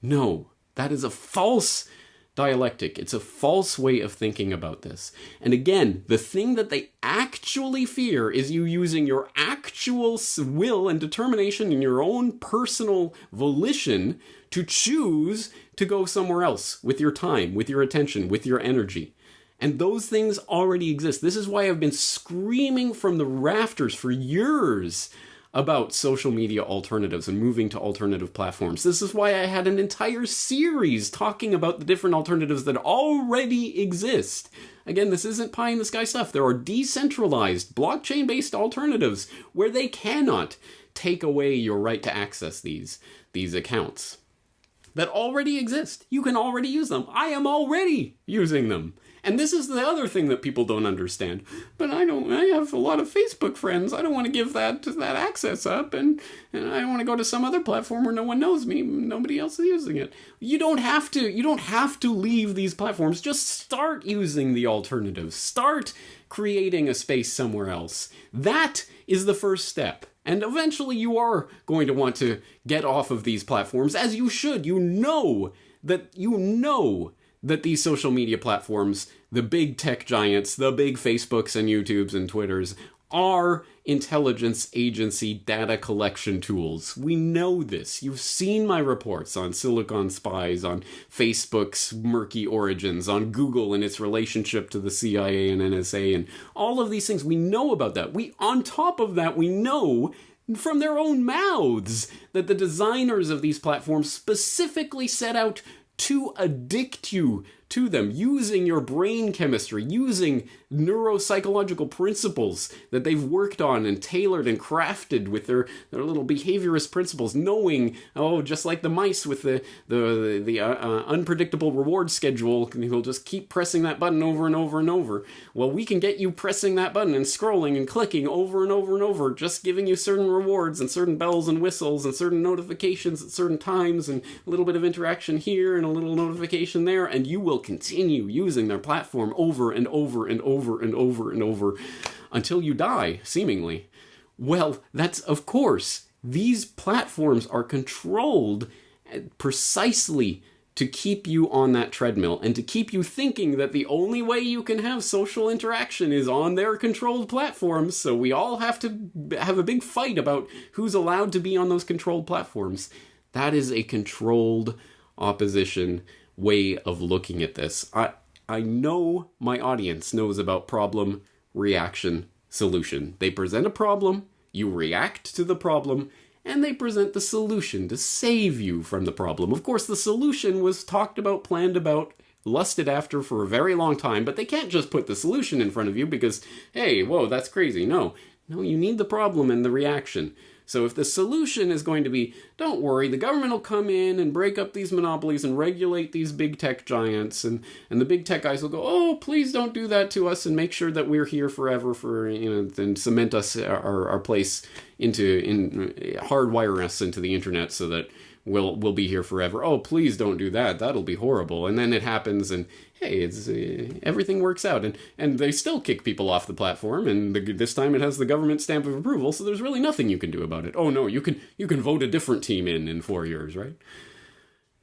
No, that is a false dialectic. It's a false way of thinking about this. And again, the thing that they actually fear is you using your actual will and determination and your own personal volition to choose to go somewhere else with your time, with your attention, with your energy. And those things already exist. This is why I've been screaming from the rafters for years about social media alternatives and moving to alternative platforms. This is why I had an entire series talking about the different alternatives that already exist. Again, this isn't pie-in-the-sky stuff. There are decentralized, blockchain-based alternatives where they cannot take away your right to access these accounts that already exist. You can already use them. I am already using them. And this is the other thing that people don't understand. But I have a lot of Facebook friends. I don't want to give that access up, and I don't want to go to some other platform where no one knows me. Nobody else is using it. You don't have to leave these platforms. Just start using the alternatives. Start creating a space somewhere else. That is the first step. And eventually you are going to want to get off of these platforms, as you should. You know that these social media platforms, the big tech giants, the big Facebooks and YouTubes and Twitters, are intelligence agency data collection tools. We know this. You've seen my reports on Silicon Spies, on Facebook's murky origins, on Google and its relationship to the CIA and NSA, and all of these things. We know about that. On top of that, we know from their own mouths that the designers of these platforms specifically set out to addict you to them, using your brain chemistry, using neuropsychological principles that they've worked on and tailored and crafted with their little behaviorist principles, knowing, just like the mice with the unpredictable reward schedule, he'll just keep pressing that button over and over and over. Well, we can get you pressing that button and scrolling and clicking over and over and over, just giving you certain rewards and certain bells and whistles and certain notifications at certain times and a little bit of interaction here and a little notification there, and you will continue using their platform over and over and over and over and over until you die, seemingly. Well, that's, of course, these platforms are controlled precisely to keep you on that treadmill and to keep you thinking that the only way you can have social interaction is on their controlled platforms, so we all have to have a big fight about who's allowed to be on those controlled platforms. That is a controlled opposition way of looking at this. I know my audience knows about problem, reaction, solution. They present a problem, you react to the problem, and they present the solution to save you from the problem. Of course, the solution was talked about, planned about, lusted after for a very long time, but they can't just put the solution in front of you because, hey, whoa, that's crazy. No, you need the problem and the reaction. So if the solution is going to be, don't worry, the government will come in and break up these monopolies and regulate these big tech giants, and the big tech guys will go, oh, please don't do that to us and make sure that we're here forever and cement us, our place hardwire us into the internet so that we'll be here forever. Oh, please don't do that. That'll be horrible. And then it happens, and hey, everything works out, and they still kick people off the platform, and this time it has the government stamp of approval, so there's really nothing you can do about it. Oh no, you can vote a different team in 4 years, right?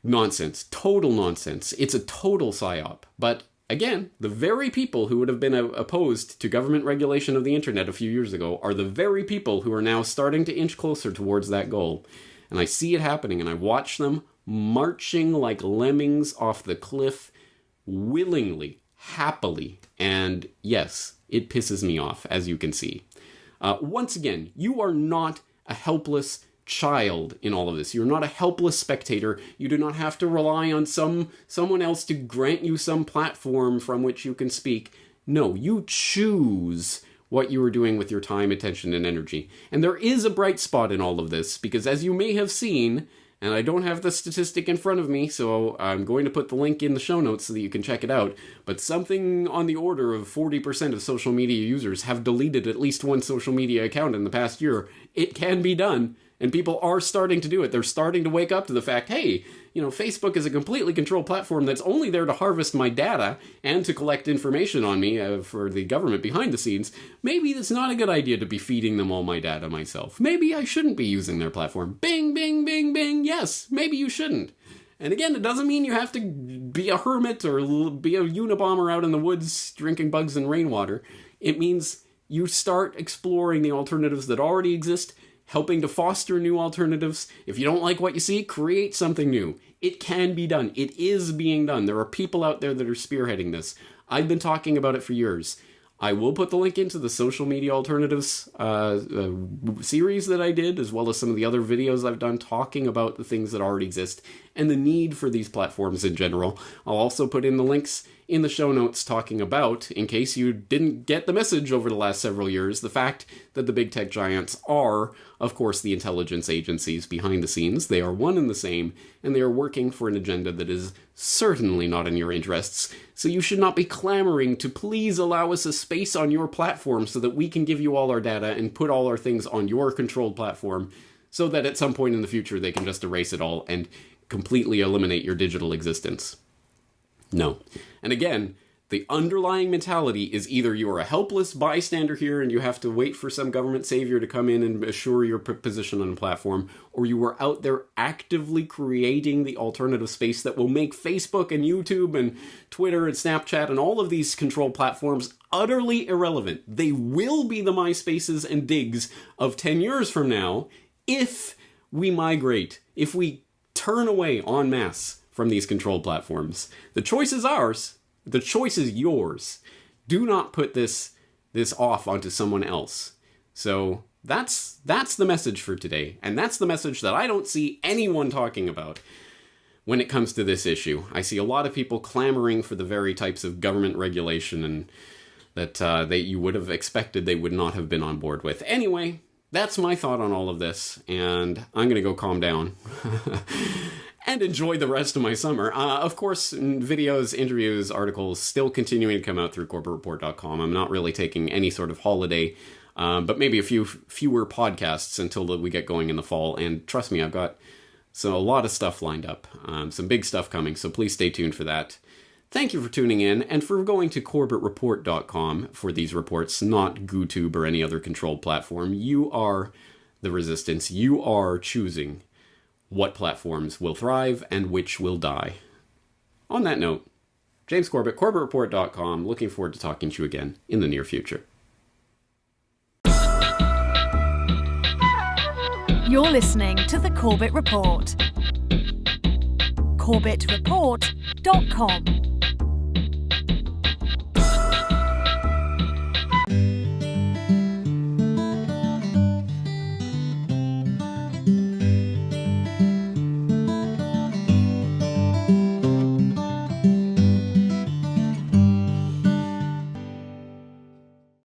Nonsense. Total nonsense. It's a total psyop. But again, the very people who would have been opposed to government regulation of the internet a few years ago are the very people who are now starting to inch closer towards that goal. And I see it happening, and I watch them marching like lemmings off the cliff willingly, happily, and yes, it pisses me off, as you can see. Once again, you are not a helpless child in all of this. You're not a helpless spectator. You do not have to rely on someone else to grant you some platform from which you can speak. No, you choose what you are doing with your time, attention, and energy. And there is a bright spot in all of this, because as you may have seen, And I don't have the statistic in front of me, so I'm going to put the link in the show notes so that you can check it out. But something on the order of 40% of social media users have deleted at least one social media account in the past year. It can be done, and people are starting to do it. They're starting to wake up to the fact, hey, Facebook is a completely controlled platform that's only there to harvest my data and to collect information on me for the government behind the scenes. Maybe it's not a good idea to be feeding them all my data myself. Maybe I shouldn't be using their platform. Bing, bing, bing, bing. Yes, maybe you shouldn't. And again, it doesn't mean you have to be a hermit or be a Unabomber out in the woods drinking bugs and rainwater. It means you start exploring the alternatives that already exist, helping to foster new alternatives. If you don't like what you see, create something new. It can be done. It is being done. There are people out there that are spearheading this. I've been talking about it for years. I will put the link into the social media alternatives series that I did, as well as some of the other videos I've done talking about the things that already exist and the need for these platforms in general. I'll also put in the links in the show notes talking about, in case you didn't get the message over the last several years, the fact that the big tech giants are, of course, the intelligence agencies behind the scenes. They are one and the same, and they are working for an agenda that is certainly not in your interests. So you should not be clamoring to please allow us a space on your platform so that we can give you all our data and put all our things on your controlled platform, so that at some point in the future they can just erase it all and completely eliminate your digital existence. No. And again, the underlying mentality is either you are a helpless bystander here and you have to wait for some government savior to come in and assure your position on a platform, or you are out there actively creating the alternative space that will make Facebook and YouTube and Twitter and Snapchat and all of these control platforms utterly irrelevant. They will be the MySpaces and Digs of 10 years from now if we migrate, if we turn away en masse from these controlled platforms. The choice is ours. The choice is yours. Do not put this off onto someone else. So that's the message for today. And that's the message that I don't see anyone talking about when it comes to this issue. I see a lot of people clamoring for the very types of government regulation and that you would have expected they would not have been on board with. Anyway, that's my thought on all of this, and I'm going to go calm down and enjoy the rest of my summer. Of course, videos, interviews, articles still continuing to come out through CorbettReport.com. I'm not really taking any sort of holiday, but maybe a fewer podcasts until we get going in the fall. And trust me, I've got a lot of stuff lined up, some big stuff coming, so please stay tuned for that. Thank you for tuning in and for going to CorbettReport.com for these reports, not GooTube or any other controlled platform. You are the resistance. You are choosing what platforms will thrive and which will die. On that note, James Corbett, CorbettReport.com, looking forward to talking to you again in the near future. You're listening to the Corbett Report. CorbettReport.com